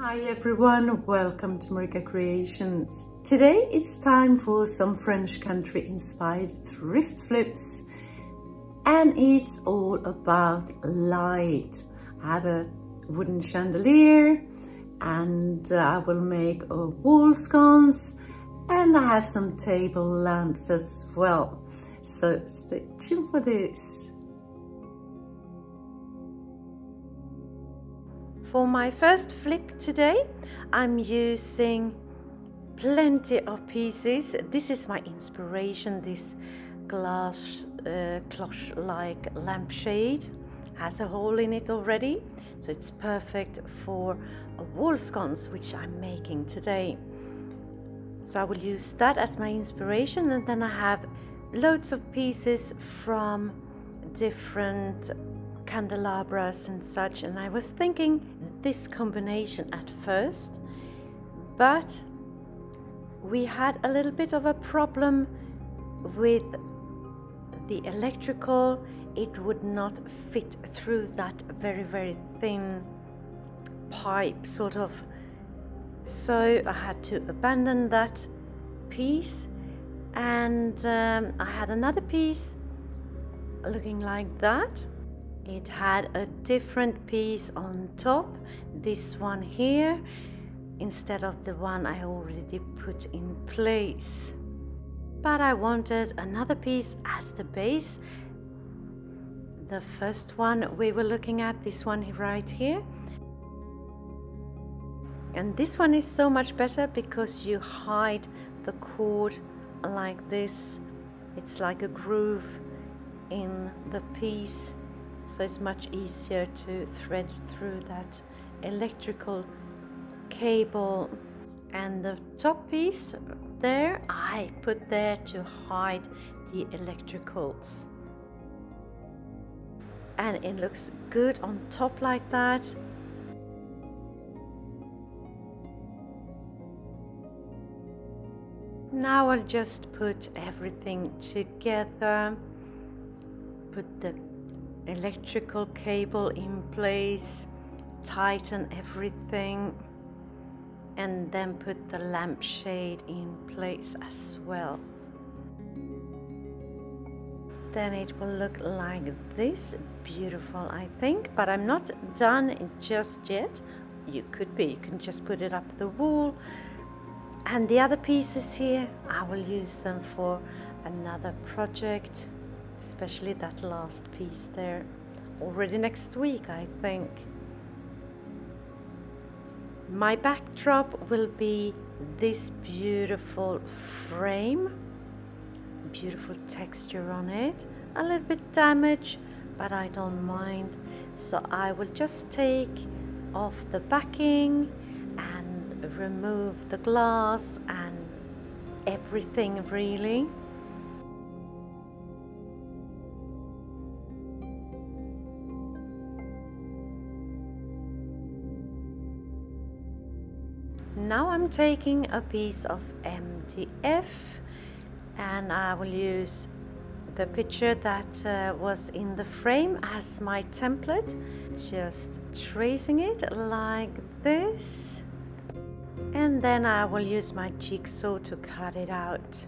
Hi everyone, welcome to MarikaCreations. Today it's time for some French country inspired thrift flips, and it's all about light. I have a wooden chandelier and I will make a wall sconce, and I have some table lamps as well. So stay tuned for this. For my first flip today, I'm using plenty of pieces. This is my inspiration. This glass cloche-like lampshade has a hole in it already, so it's perfect for a wall sconce, which I'm making today. So I will use that as my inspiration, and then I have loads of pieces from different candelabras and such, and I was thinking this combination at first, but we had a little bit of a problem with the electrical. It would not fit through that very thin pipe sort of, so I had to abandon that piece, and I had another piece looking like that. It had a different piece on top, this one here, instead of the one I already put in place. But I wanted another piece as the base. The first one we were looking at, this one right here. And this one is so much better because you hide the cord like this. It's like a groove in the piece. So it's much easier to thread through that electrical cable. And the top piece there, I put there to hide the electricals. And it looks good on top like that. Now I'll just put everything together. Put the electrical cable in place, tighten everything, and then put the lampshade in place as well. Then it will look like this, beautiful I think, but I'm not done just yet. You could be, you can just put it up the wall, and the other pieces here, I will use them for another project. Especially that last piece there, already next week I think. My backdrop will be this beautiful frame, beautiful texture on it, a little bit damaged, but I don't mind. So I will just take off the backing and remove the glass and everything really. Now I'm taking a piece of MDF, and I will use the picture that was in the frame as my template, just tracing it like this, and then I will use my jigsaw to cut it out.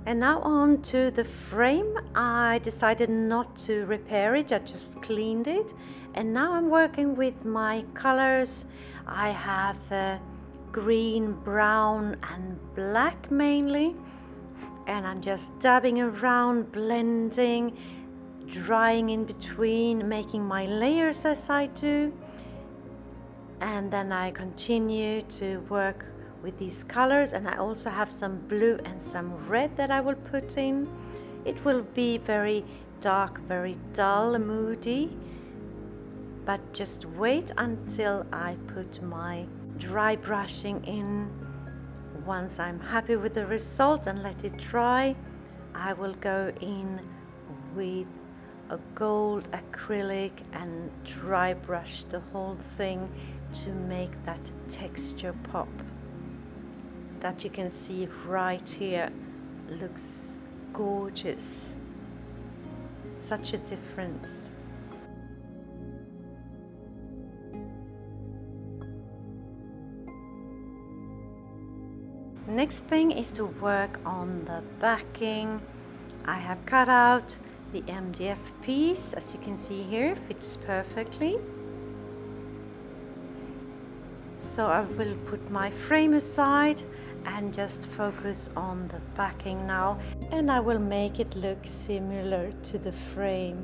And now on to the frame. I decided not to repair it, I just cleaned it. And now I'm working with my colors. I have green, brown and black mainly. And I'm just dabbing around, blending, drying in between, making my layers as I do. And then I continue to work with these colors, and I also have some blue and some red that I will put in. It will be very dark, very dull, moody, but just wait until I put my dry brushing in. Once I'm happy with the result and let it dry, I will go in with a gold acrylic and dry brush the whole thing to make that texture pop. That you can see right here looks gorgeous. Such a difference. Next thing is to work on the backing. I have cut out the MDF piece, as you can see here, fits perfectly. So I will put my frame aside and just focus on the backing now, and I will make it look similar to the frame.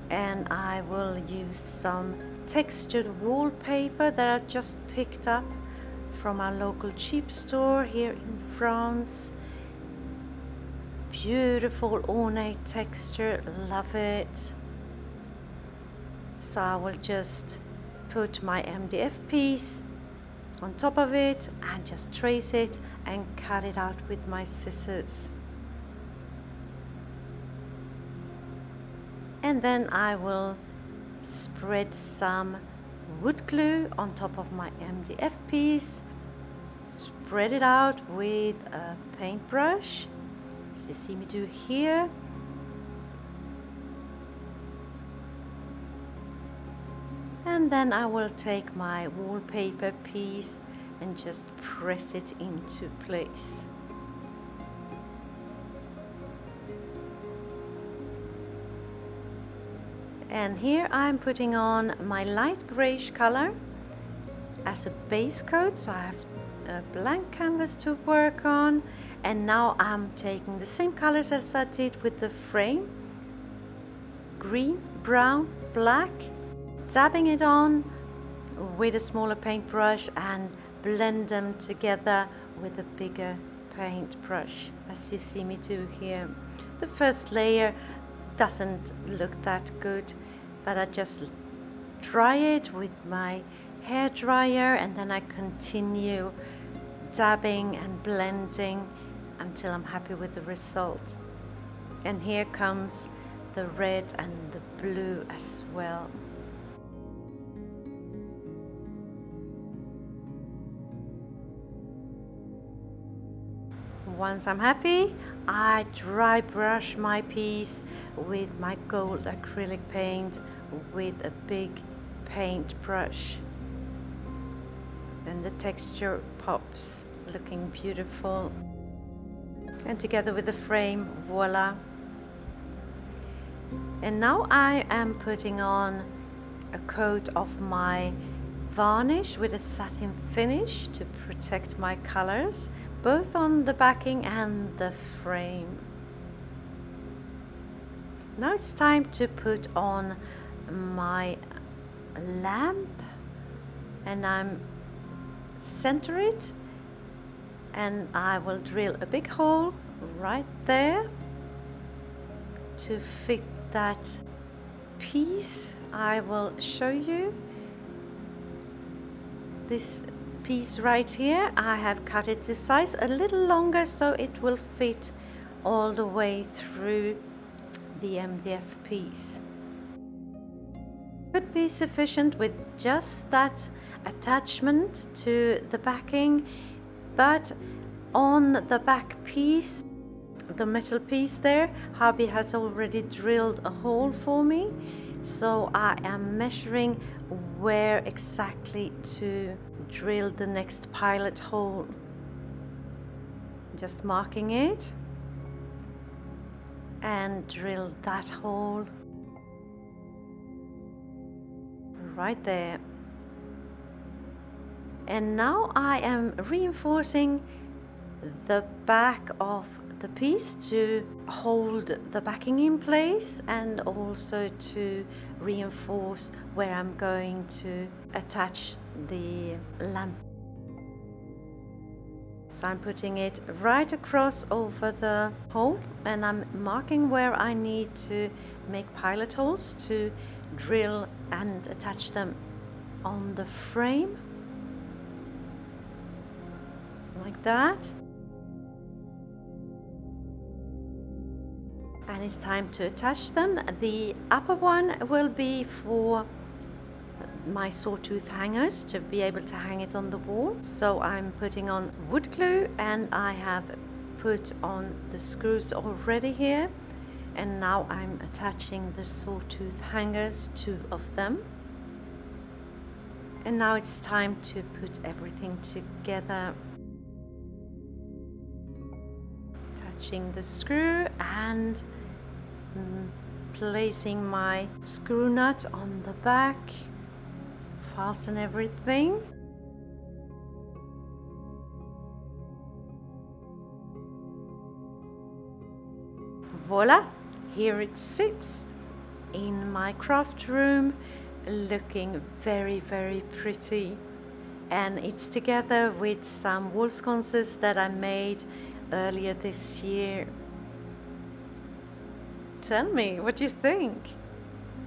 And I will use some textured wallpaper that I just picked up from our local cheap store here in France. Beautiful ornate texture, love it. So I will just put my MDF piece on top of it and just trace it and cut it out with my scissors. And then I will spread some wood glue on top of my MDF piece, spread it out with a paintbrush, as you see me do here. And then I will take my wallpaper piece and just press it into place. And here I'm putting on my light grayish color as a base coat, so I have a blank canvas to work on. And now I'm taking the same colors as I did with the frame, green, brown, black, dabbing it on with a smaller paintbrush and blend them together with a bigger paintbrush, as you see me do here. The first layer doesn't look that good, but I just dry it with my hair dryer, and then I continue dabbing and blending until I'm happy with the result. And here comes the red and the blue as well. Once I'm happy, I dry brush my piece with my gold acrylic paint with a big paintbrush, and the texture pops, looking beautiful. And together with the frame, voila. And now I am putting on a coat of my varnish with a satin finish to protect my colors, both on the backing and the frame. Now it's time to put on my lamp, and I'm center it, and I will drill a big hole right there to fit that piece. I will show you this piece right here. I have cut it to size a little longer so it will fit all the way through the MDF piece. Could be sufficient with just that attachment to the backing, but on the back piece, the metal piece there, hubby has already drilled a hole for me, so I am measuring where exactly to drill the next pilot hole. Just marking it and drill that hole right there. And now I am reinforcing the back of the piece to hold the backing in place, and also to reinforce where I'm going to attach the lamp. So I'm putting it right across over the hole, and I'm marking where I need to make pilot holes to drill and attach them on the frame, like that. And it's time to attach them. The upper one will be for my sawtooth hangers, to be able to hang it on the wall. So I'm putting on wood glue, and I have put on the screws already here, and now I'm attaching the sawtooth hangers, 2 of them. And now it's time to put everything together. attaching the screw and placing my screw nut on the back, fasten everything. Voila, here it sits in my craft room, looking very, very pretty. And it's together with some wall sconces that I made earlier this year. Tell me, what do you think?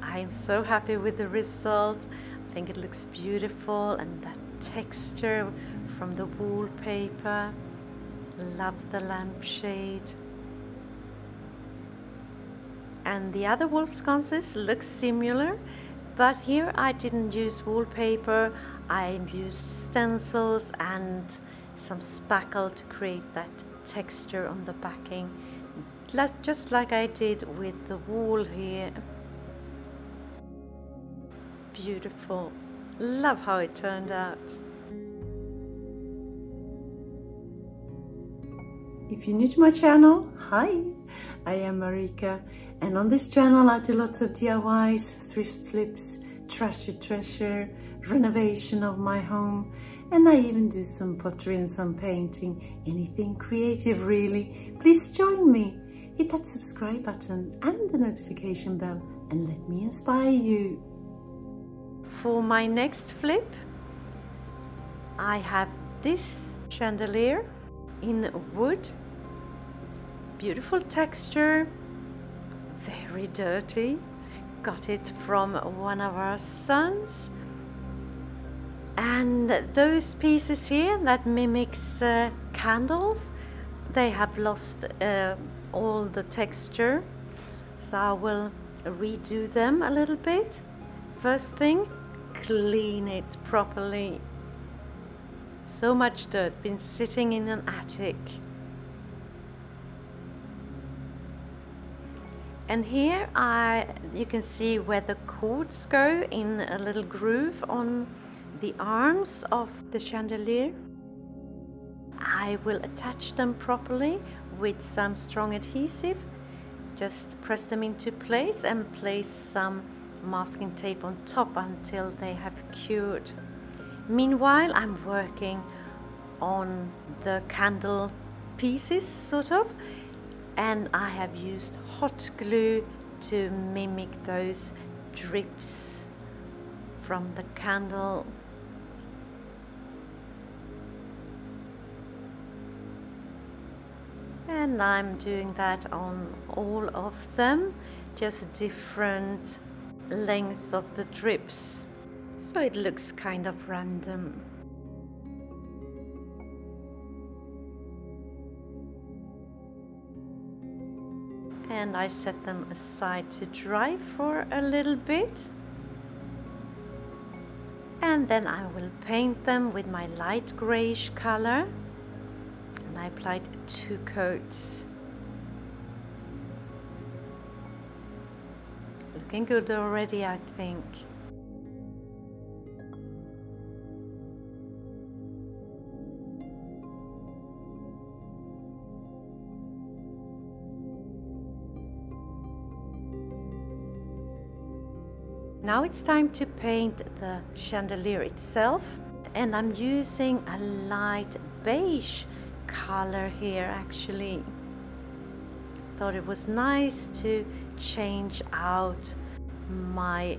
I'm so happy with the result. I think it looks beautiful, and that texture from the wallpaper. Love the lampshade. And the other wall sconces look similar, but here I didn't use wallpaper. I used stencils and some spackle to create that texture on the backing, just like I did with the wall here. Beautiful. Love how it turned out. If you're new to my channel, hi, I am Marika, and on this channel I do lots of DIYs, thrift flips, trash to treasure, renovation of my home, and I even do some pottery and some painting, anything creative really. Please join me, hit that subscribe button and the notification bell, and let me inspire you. For my next flip, I have this chandelier in wood, beautiful texture, very dirty, got it from one of our sons. And those pieces here that mimics candles, they have lost all the texture, so I will redo them a little bit. First thing, clean it properly. So much dirt, been sitting in an attic. And here you can see where the cords go in a little groove on the arms of the chandelier. I will attach them properly with some strong adhesive. Just press them into place and place some masking tape on top until they have cured. Meanwhile, I'm working on the candle pieces, sort of, and I have used hot glue to mimic those drips from the candle. And I'm doing that on all of them, just different length of the drips, so it looks kind of random. And I set them aside to dry for a little bit, and then I will paint them with my light grayish color, and I applied 2 coats. Looking good already, I think. Now it's time to paint the chandelier itself, and I'm using a light beige color here actually. Thought it was nice to change out my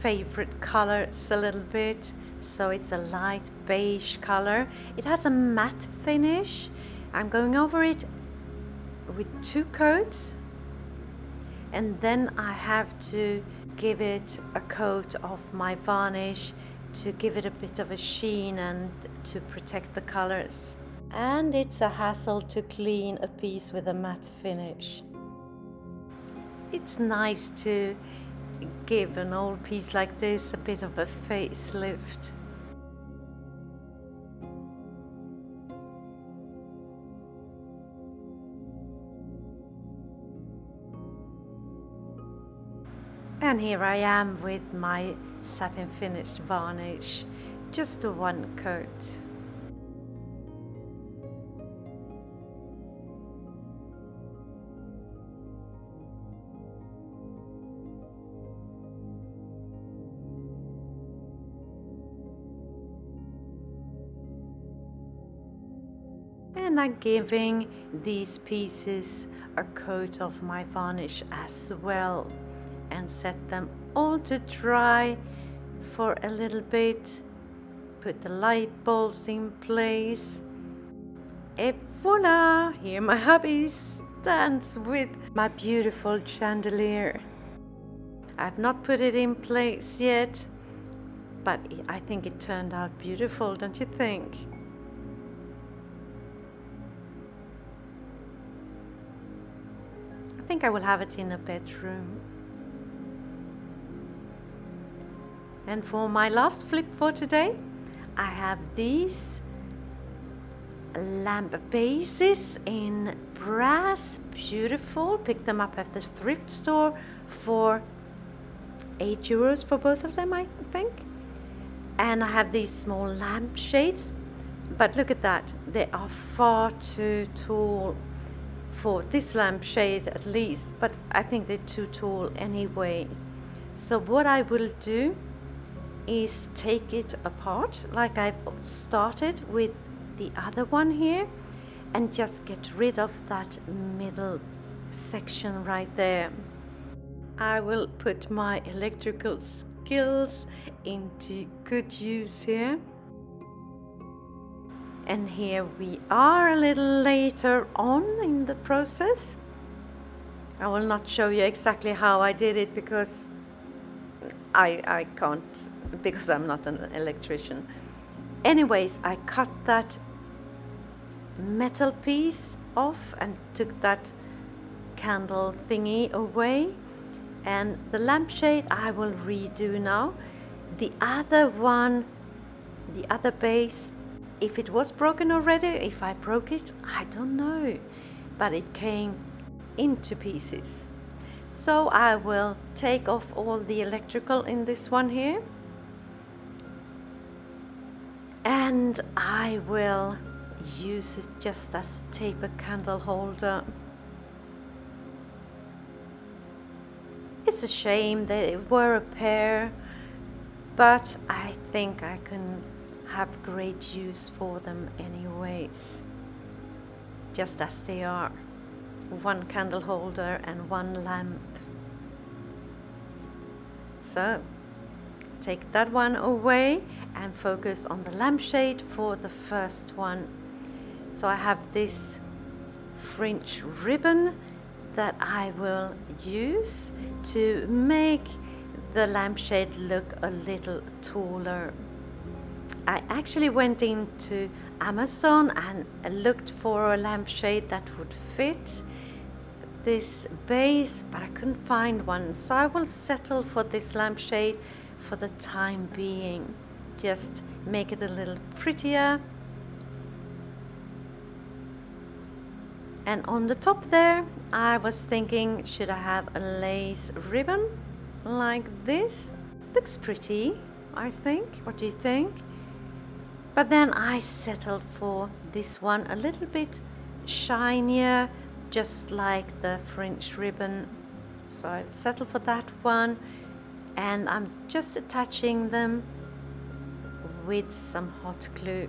favorite colors a little bit, so it's a light beige color. It has a matte finish. I'm going over it with 2 coats, and then I have to give it a coat of my varnish to give it a bit of a sheen and to protect the colors. And it's a hassle to clean a piece with a matte finish. It's nice to give an old piece like this a bit of a facelift. And here I am with my satin finished varnish, just a 1 coat. and I'm giving these pieces a coat of my varnish as well, and set them all to dry for a little bit. Put the light bulbs in place. Et voila! Here my hubby stands with my beautiful chandelier. I've not put it in place yet, but I think it turned out beautiful, don't you think? I think I will have it in a bedroom. And for my last flip for today, I have these lamp bases in brass, beautiful. Picked them up at the thrift store for €8 for both of them, I think. And I have these small lamp shades, but look at that, they are far too tall for this lampshade at least, but I think they're too tall anyway. So what I will do is take it apart like I've started with the other one here, and just get rid of that middle section right there. I will put my electrical skills into good use here. And here we are a little later on in the process. I will not show you exactly how I did it because I can't, because I'm not an electrician. Anyways, I cut that metal piece off and took that candle thingy away. And the lampshade I will redo now. The other one, the other base, if it was broken already, if I broke it, I don't know, but it came into pieces. So I will take off all the electrical in this one here, and I will use it just as a taper candle holder. It's a shame they were a pair, but I think I can have great use for them anyways, just as they are. One candle holder and one lamp. So take that one away and focus on the lampshade for the first one. So I have this French ribbon that I will use to make the lampshade look a little taller. I actually went into Amazon and looked for a lampshade that would fit this base, but I couldn't find one, so I will settle for this lampshade for the time being. Just make it a little prettier. And on the top there, I was thinking, should I have a lace ribbon like this? Looks pretty, I think. What do you think? But then I settled for this one, a little bit shinier, just like the French ribbon. So I settled for that one, and I'm just attaching them with some hot glue.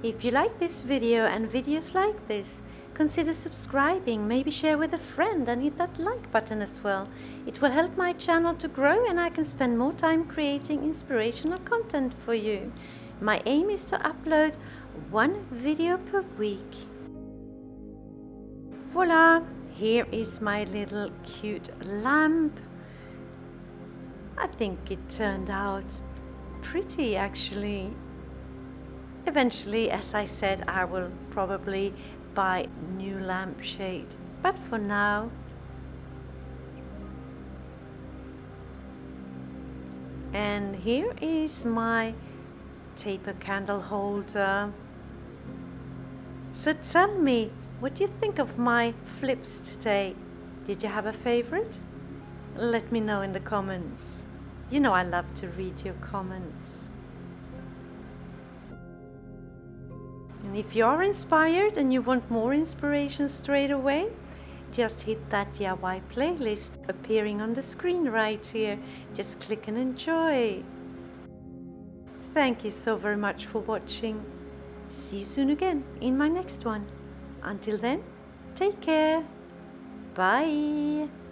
If you like this video and videos like this, consider subscribing, maybe share with a friend, and hit that like button as well. It will help my channel to grow, and I can spend more time creating inspirational content for you. My aim is to upload one video per week. Voila! Here is my little cute lamp. I think it turned out pretty actually. Eventually, as I said, I will probably buy new lampshade, but for now, and here is my taper candle holder. So tell me, what do you think of my flips today? Did you have a favorite? Let me know in the comments. You know I love to read your comments. And if you are inspired and you want more inspiration straight away, just hit that DIY playlist appearing on the screen right here. Just click and enjoy. Thank you so very much for watching. See you soon again in my next one. Until then, take care. Bye.